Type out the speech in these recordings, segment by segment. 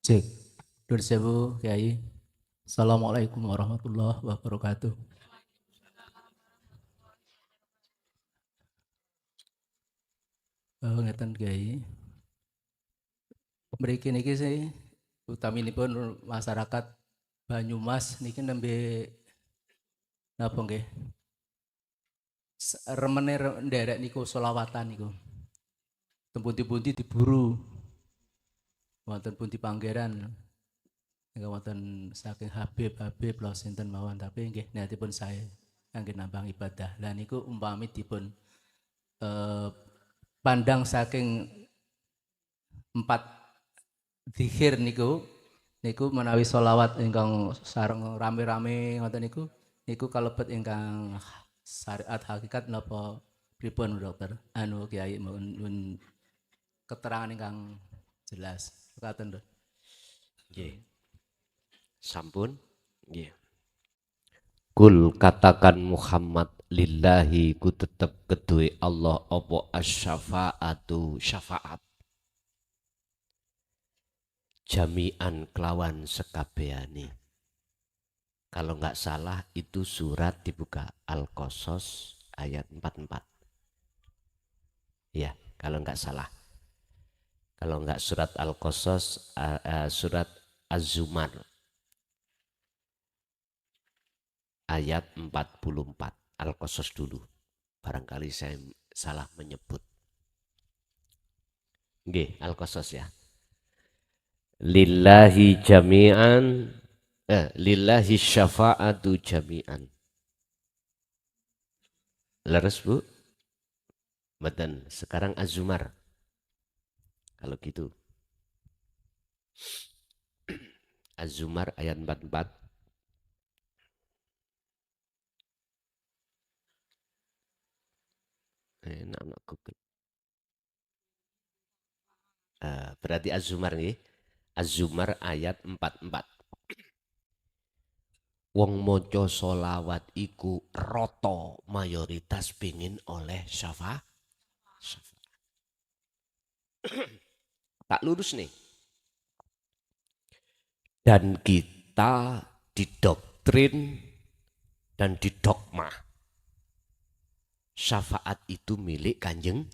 Cek. Nur sewu Kiai. Assalamualaikum warahmatullahi wabarakatuh. Ngeten Kiai. Mriki niki sih utaminipun masyarakat Banyumas niki nembe napa nggih? Remene nderek niku selawatan niku. Tempundi-pundi diburu. Wonten pundi panggeran. Nggih wonten saking Habib lho sinten mawon tapi nggih niatipun saya kangge nambang ibadah. Lah niku umpami dipun eh, pandang saking 4 zikir niku menawi solawat ingkang sareng rame-rame ngoten niku kalebet ingkang syariat hakikat napa pripun dokter anu Kiai mun keterangan ingkang jelas katen lho. Nggih. Sampun. Nggih. Kul katakan Muhammad lillahi ku tetep kedue Allah apa asy-syafa'atu syafaat. Jami'an kelawan sekabehane. Kalau nggak salah itu surat dibuka Al-Qasas ayat 44. Ya, kalau nggak salah. Kalau nggak surat Al-Qasas, surat Az-Zumar ayat 44. Al-Qasas dulu. Barangkali saya salah menyebut. Nggih, Al-Qasas ya. Lillahi jami'an, lillahi syafa'atu jami'an. Leres Bu? Betul. Sekarang Az-Zumar. Kalau gitu. Az-Zumar ayat 44. Enak Google. Berarti Az-Zumar nih. Az-Zumar ayat 44. Wong moco solawat iku roto mayoritas pingin oleh syafaat. Tak lurus nih. Dan kita didoktrin dan didogma. Syafaat itu milik Kanjeng.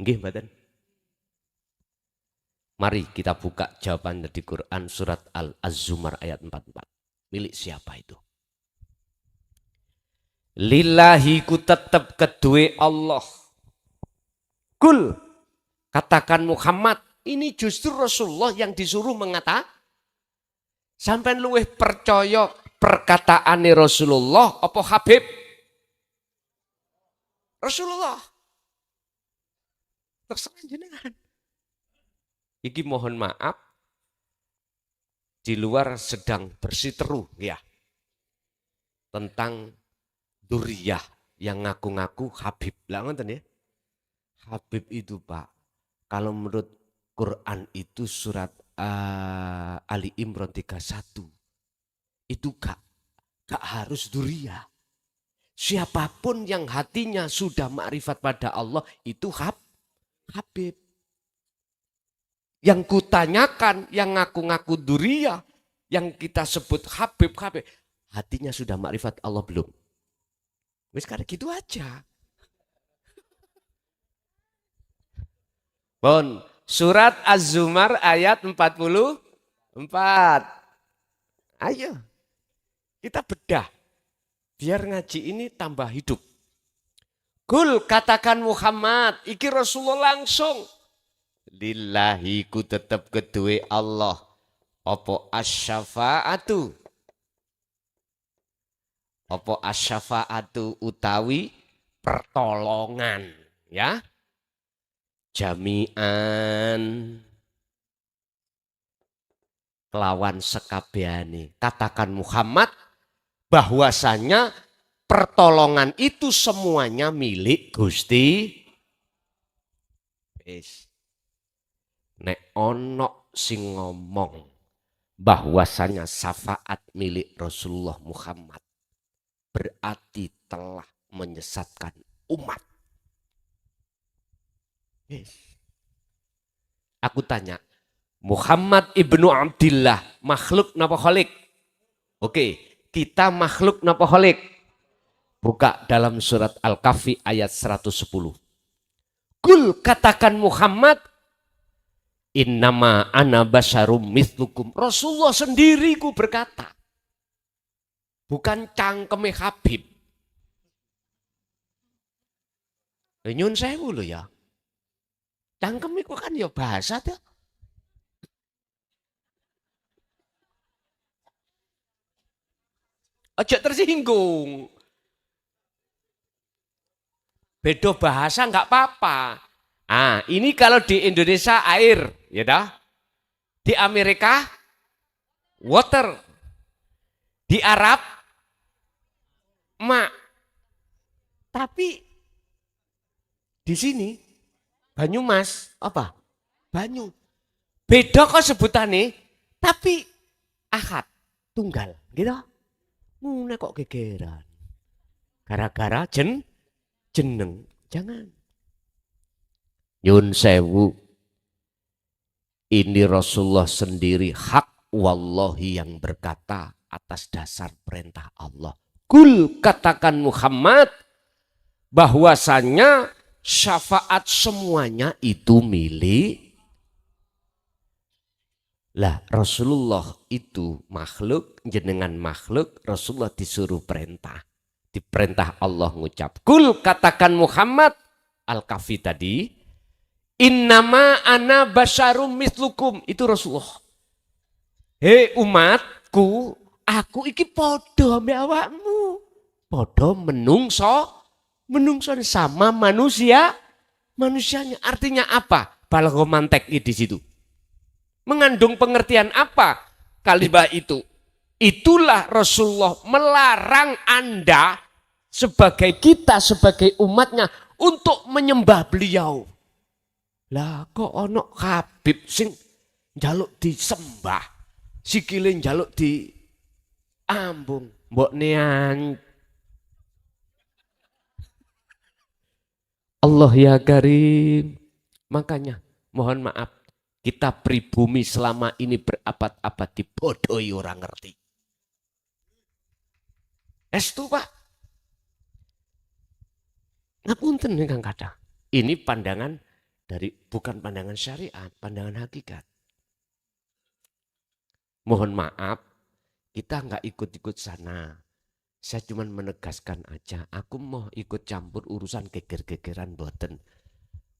Nggih, mboten? Mari kita buka jawaban di Quran surat Az-Zumar ayat 44. Milik siapa itu? Lillahi ku tetap kedue Allah. Kul. Katakan Muhammad. Ini justru Rasulullah yang disuruh mengatakan. Sampai luweh percaya perkataane Rasulullah apa Habib? Rasulullah. Terserah jenengan. Iki mohon maaf. Di luar sedang bersiteru ya. Tentang duriyah yang ngaku-ngaku Habib. Lah ngoten ya. Habib itu Pak. Kalau menurut Quran itu surat Ali Imran 31. Itu gak harus duriyah. Siapapun yang hatinya sudah ma'rifat pada Allah itu Habib. Yang kutanyakan, yang ngaku-ngaku duriyah, yang kita sebut Habib, hatinya sudah ma'rifat Allah belum? Wis karena gitu aja. Bon, surat Az-Zumar ayat 44. Ayo, kita bedah. Biar ngaji ini tambah hidup. Kul katakan Muhammad, iki Rasulullah langsung. Lillahi ku tetap kedue Allah. Apa asy-syafa'atu? Apa asy-syafa'atu utawi pertolongan, ya? Jami'an kelawan sekabehane. Katakan Muhammad bahwasanya pertolongan itu semuanya milik Gusti. Nek ono sing ngomong bahwasanya syafaat milik Rasulullah Muhammad berarti telah menyesatkan umat. Aku tanya, Muhammad ibnu Abdillah, makhluk napa khalik? Oke, kita makhluk napa khalik? Buka dalam surat Al-Kahfi ayat 110. Kul katakan Muhammad, innama ana basyarum mithlukum. Rasulullah sendiri ku berkata. Bukan cangkeme Habib. Nyun sewu lho ya. Cangkem itu kan ya bahasa tuh. Ojo tersinggung. Beda bahasa nggak apa-apa. Ah, ini kalau di Indonesia air, ya dah. Di Amerika water. Di Arab mak. Tapi di sini Banyumas apa? Banyu. Beda kok sebutannya, tapi ahad tunggal, gitu. Mune kok gegeran. Gara-gara jeneng, jangan. Yun sewu. Ini Rasulullah sendiri hak wallahi yang berkata atas dasar perintah Allah. Kul katakan Muhammad bahwasanya syafaat semuanya itu milik. Lah Rasulullah itu makhluk, jenengan makhluk, Rasulullah disuruh perintah. Diperintah Allah ngucap. Kul katakan Muhammad, Al-Kahfi tadi, innama ana basyarum mislukum. Itu Rasulullah. Hei umatku, aku iki podo ambek awakmu. Podo menungso sama manusianya. Artinya apa? Balaghomantek di situ. Mengandung pengertian apa kalimat itu? Itulah Rasulullah melarang Anda kita sebagai umatnya untuk menyembah beliau. Lah kok ono Habib sing njaluk disembah, sikile njaluk di ambung, mbok nean. Allah ya Karim. Makanya mohon maaf, kita pribumi selama ini berabad-abad dibodohi orang ngerti. Estu Pak. Ngapunten Kang Kata. Ini pandangan bukan pandangan syariat, pandangan hakikat. Mohon maaf, kita nggak ikut-ikut sana. Saya cuma menegaskan aja, aku mau ikut campur urusan geger-gegeran boten.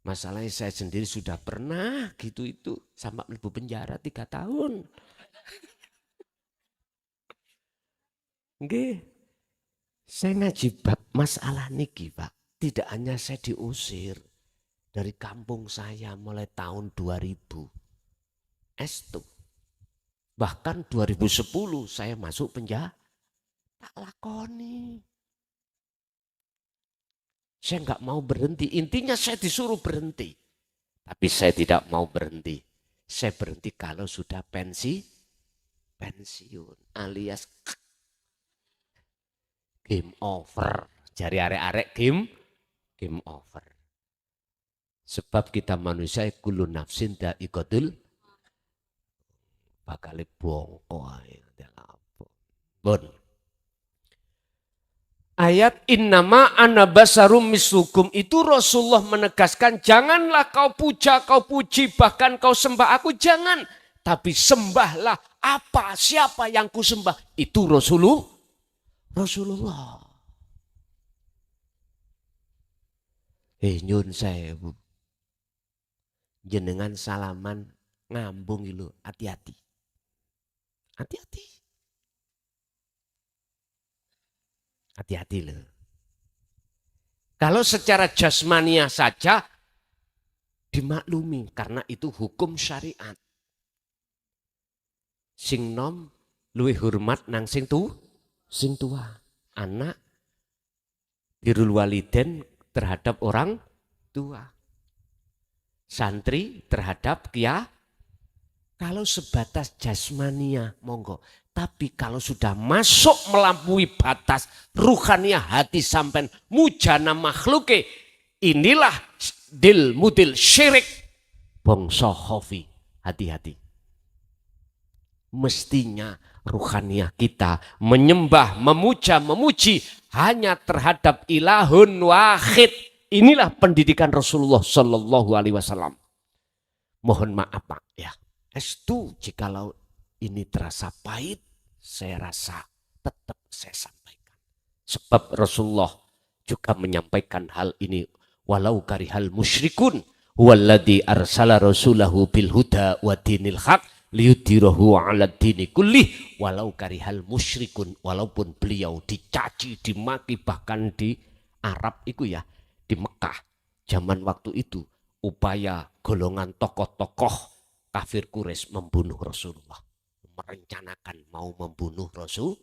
Masalahnya saya sendiri sudah pernah gitu itu sampai mlebu penjara 3 tahun. Nggih. Saya ngaji bab masalah niki, Pak. Tidak hanya saya diusir dari kampung saya mulai tahun 2000. Estu. Bahkan 2010 saya masuk penjara. Tak lakoni. Saya nggak mau berhenti. Intinya saya disuruh berhenti. Tapi saya tidak mau berhenti. Saya berhenti kalau sudah pensiun. Alias game over. Jari arek-arek game over. Sebab kita manusia kullu nafsin dha'iqatul bakal bongko ae. Bon. Ayat innama ana basarum mislukum itu Rasulullah menegaskan janganlah kau puja, kau puji, bahkan kau sembah aku, jangan. Tapi sembahlah apa, siapa yang ku sembah. Itu Rasulullah. Nyun sewu. Jenengan salaman ngambung ilu, hati-hati. Hati-hati. Hati-hati loh. Kalau secara jasmania saja dimaklumi karena itu hukum syariat. Sing nom luwih hormat nang sing tua. Anak birrul waliden terhadap orang tua. Santri terhadap kiai. Kalau sebatas jasmania monggo. Tapi kalau sudah masuk melampaui batas ruhania hati sampai mujana makhluke, inilah dil mudil syirik bongso khofi. Hati-hati. Mestinya ruhaniah kita menyembah, memuja, memuji hanya terhadap ilahun wahid. Inilah pendidikan Rasulullah Shallallahu Alaihi Wasallam. Mohon maaf Pak ya, estu jikalau ini terasa pahit, saya rasa tetap saya sampaikan. Sebab Rasulullah juga menyampaikan hal ini, walau karihal musyrikun huwallazi arsala rasulahu bil huda wa dinil haq liyudhirahu 'ala dini kullih walau karihal musyrikun. Walaupun beliau dicaci, dimaki, bahkan di Arab itu ya, di Mekah zaman waktu itu, upaya golongan tokoh-tokoh kafir Quraisy membunuh Rasulullah, merencanakan mau membunuh Rasul.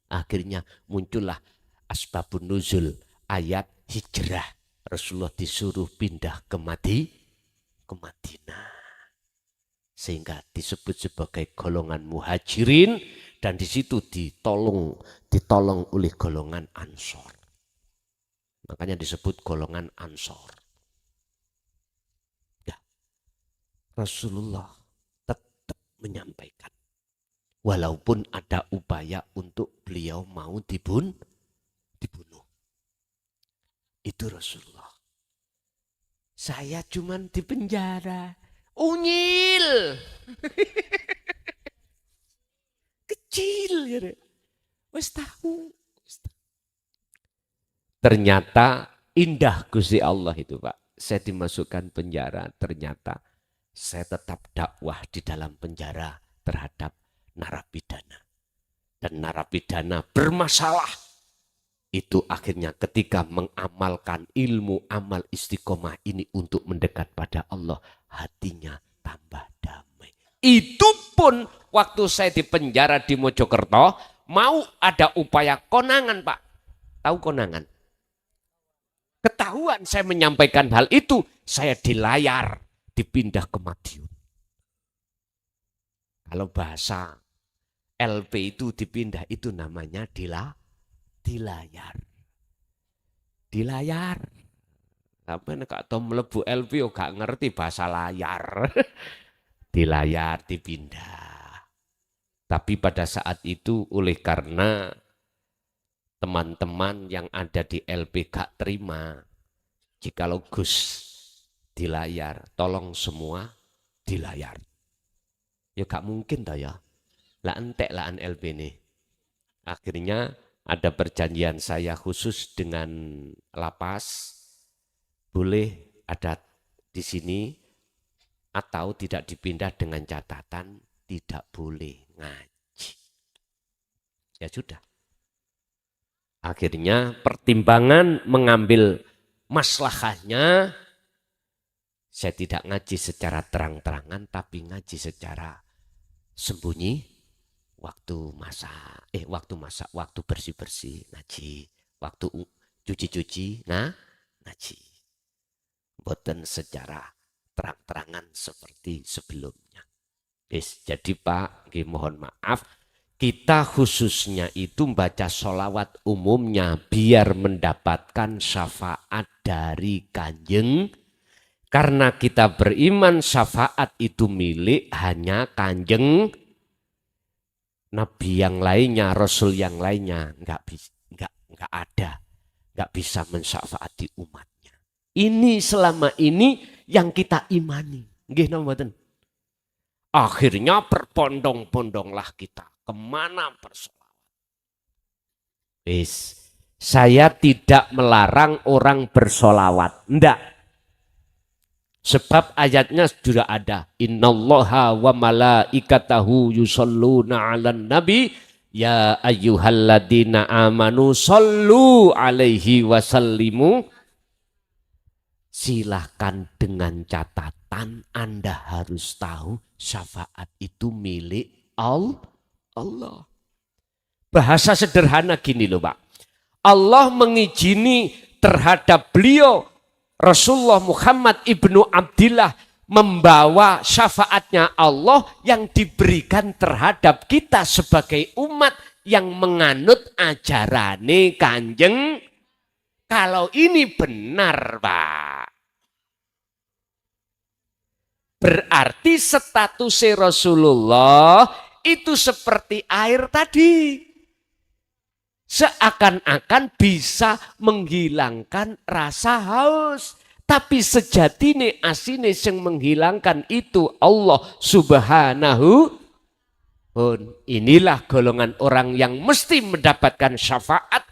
Akhirnya muncullah asbabun nuzul, ayat hijrah. Rasulullah disuruh pindah ke Madinah, sehingga disebut sebagai golongan muhajirin, dan di situ ditolong oleh golongan ansor. Makanya disebut golongan ansor. Ya, Rasulullah tetap menyampaikan, walaupun ada upaya untuk beliau mau dibunuh. Itu Rasulullah. Saya cuman di penjara. Unyil. Kecil ya. Wes tahu. Ternyata indah Gusti Allah itu Pak. Saya dimasukkan penjara, ternyata saya tetap dakwah di dalam penjara terhadap narapidana. Dan narapidana bermasalah. Itu akhirnya ketika mengamalkan ilmu amal istiqomah ini untuk mendekat pada Allah, hatinya tambah damai. Itu pun waktu saya di penjara di Mojokerto, mau ada upaya konangan Pak. Tahu konangan? Ketahuan saya menyampaikan hal itu, saya dilayar, dipindah ke Madiun. Kalau bahasa LP itu dipindah, itu namanya dilayar. Apa nek atau mlebu LP yo gak ngerti bahasa layar. Dilayar, dipindah. Tapi pada saat itu oleh karena teman-teman yang ada di LP gak terima, jikalau Gus dilayar, tolong semua dilayar. Ya gak mungkin dah ya. Lah entek lah LP ini. Akhirnya ada perjanjian saya khusus dengan lapas, boleh ada di sini atau tidak dipindah dengan catatan tidak boleh ngaji. Ya sudah. Akhirnya pertimbangan mengambil maslahahnya, saya tidak ngaji secara terang-terangan, tapi ngaji secara sembunyi. Waktu masak, waktu bersih-bersih ngaji, waktu cuci-cuci ngaji. Boten secara terang-terangan seperti sebelumnya. Jadi Pak, mohon maaf, kita khususnya itu baca sholawat umumnya biar mendapatkan syafaat dari Kanjeng. Karena kita beriman syafaat itu milik hanya Kanjeng Nabi yang lainnya, Rasul yang lainnya nggak ada, nggak bisa mensyafaati umatnya. Ini selama ini yang kita imani, nggih napa mboten? Akhirnya berpondong-pondonglah kita kemana bersolawat. Saya tidak melarang orang bersolawat, enggak. Sebab ayatnya sudah ada. Innallaha wa malaikatahu yusholluna 'alan nabi ya ayyuhalladzina amanu shollu alaihi wasallimu. Silahkan dengan catatan Anda harus tahu syafaat itu milik Allah. Bahasa sederhana gini loh Pak. Allah mengizini terhadap beliau Rasulullah Muhammad ibnu Abdillah membawa syafaatnya Allah yang diberikan terhadap kita sebagai umat yang menganut ajarane Kanjeng. Kalau ini benar Pak, berarti status Rasulullah itu seperti air tadi. Seakan-akan bisa menghilangkan rasa haus. Tapi sejatine asine yang menghilangkan itu Allah Subhanahu. Inilah golongan orang yang mesti mendapatkan syafaat.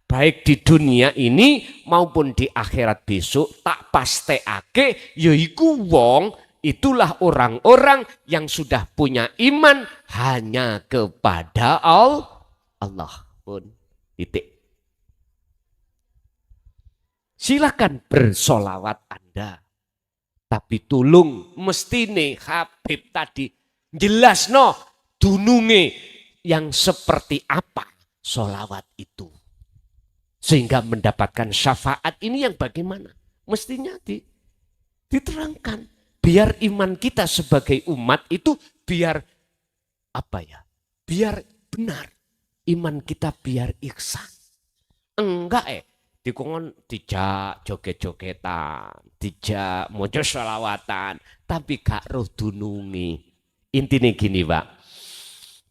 Baik di dunia ini maupun di akhirat besok. Tak pasteake yaiku wong. Itulah orang-orang yang sudah punya iman hanya kepada Allah pun. Titik. Silakan bersolawat Anda. Tapi tulung mestine Habib tadi jelas no dununge yang seperti apa solawat itu. Sehingga mendapatkan syafaat ini yang bagaimana? Mestinya diterangkan. Biar iman kita sebagai umat itu biar apa ya? Biar benar. Iman kita biar ihsan. Enggak dikongkon dijak joget-jogetan, dijak mojo sholawatan, tapi gak roh dunungi. Intinya gini Pak,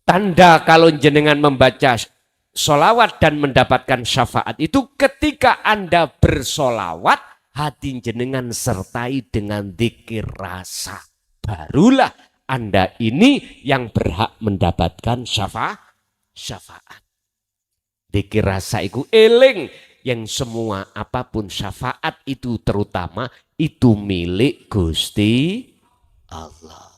tanda kalau jenengan membaca sholawat dan mendapatkan syafaat itu ketika Anda bersolawat, hati jenengan sertai dengan dzikir rasa. Barulah Anda ini yang berhak mendapatkan syafaat. Dzikir rasa itu eling yang semua apapun syafaat itu terutama itu milik Gusti Allah.